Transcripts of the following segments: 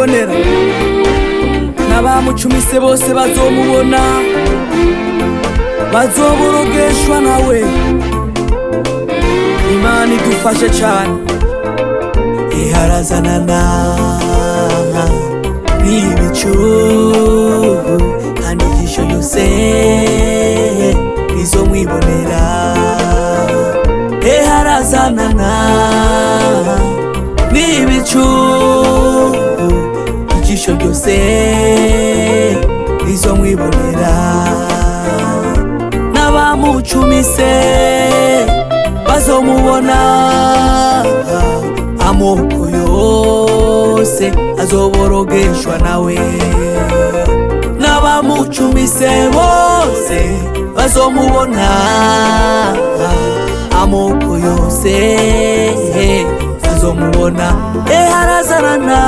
azomwibonera, n'abamucumise bose bazomubona, bazoborogeshwa nawe. Imana idufashe cane. Iharazanana n'ibicu, kandi ijisho ryose rizomwibonera. Iharazanana n'ibicu, ijisho ryose rizomwibonera, n'abamucumise bazomubona, amoko yose azoborogeshwa nawe, n'abamucumise bose bazomubona, amoko yose azomubona. Iharazanana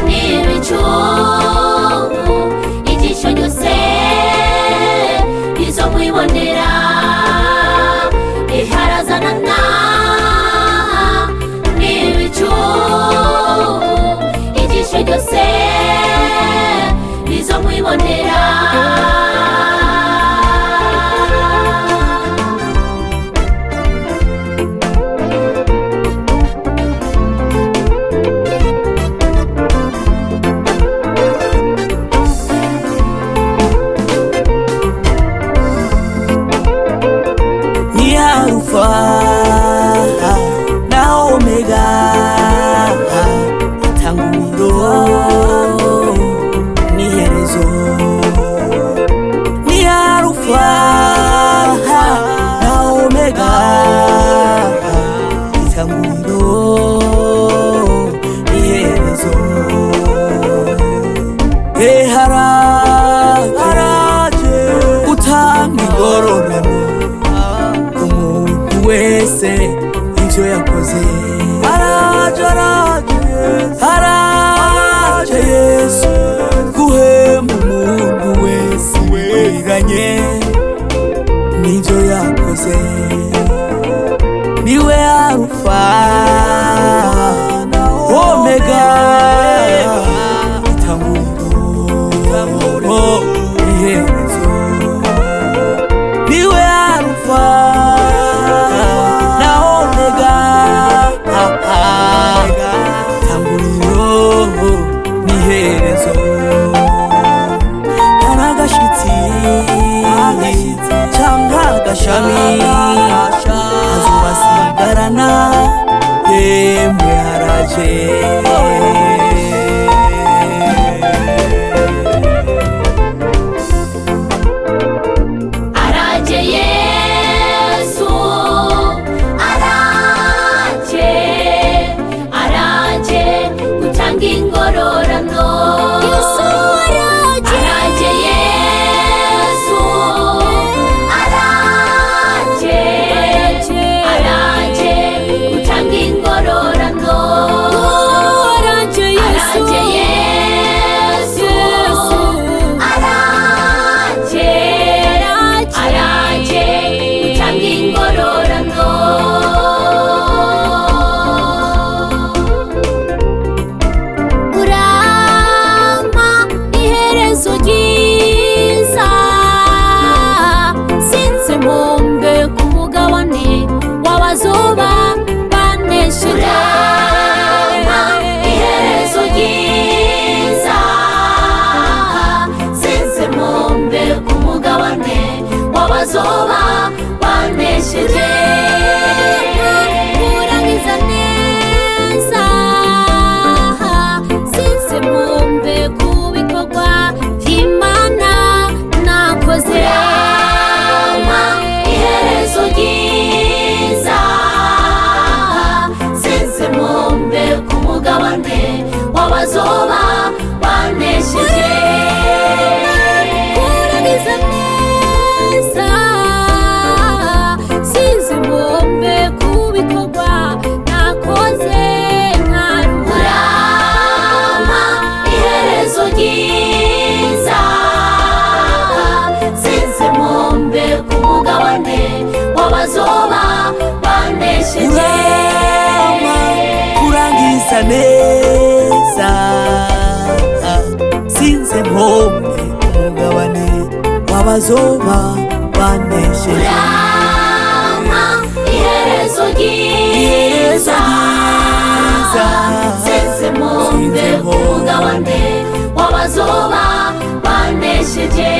n'ibicu, ijisho ryose rizomwibonera. Iharazanana n'ibicu, ijisho ryose rizomwibonera. Alpha na Omega, itanguriro n'iherezo. Ni Alpha na Omega, itanguriro n'iherezo. Haraje gutanga ingororano wese ivyo yakoze. Haraje Yesu guhemba umuntu wese wiganye n'ivyo yakoze. Niwe Alpha Omega, itanguriro n'iherezo. Niwe Alpha agashami azobasigarana, yemwe haraje. Araje Yesu, araje gutanga ingororano. Yesu araje Yesu, araje gutanga ingororano. Araje Yesu, araje gutanga ingororano. Urama iherezo ryiza, sinse mumbe ku mugabane w'abazoba banesheje. Urama iherezo ryiza, sinse mumbe ku mugabane w'abazoba banesheje. Kurangiza neza, sinse mumbe ku bikorwa vy'Imana nakoze. Urama iherezo ryiza, sinse mumbe ku mugabane w'abazoba banesheje. Kurangiza neza, sinse mumbe ku bikorwa nakoze nkaruha. Urama iherezo ryiza, sinse mumbe ku mugabane w'abazoba banesheje. Urama kurangiza nsinze mpombe umugabane w'abazoba banesheje. Urampa iherezo ryiza, nsinze mpombe umugabane w'abazoba banesheje.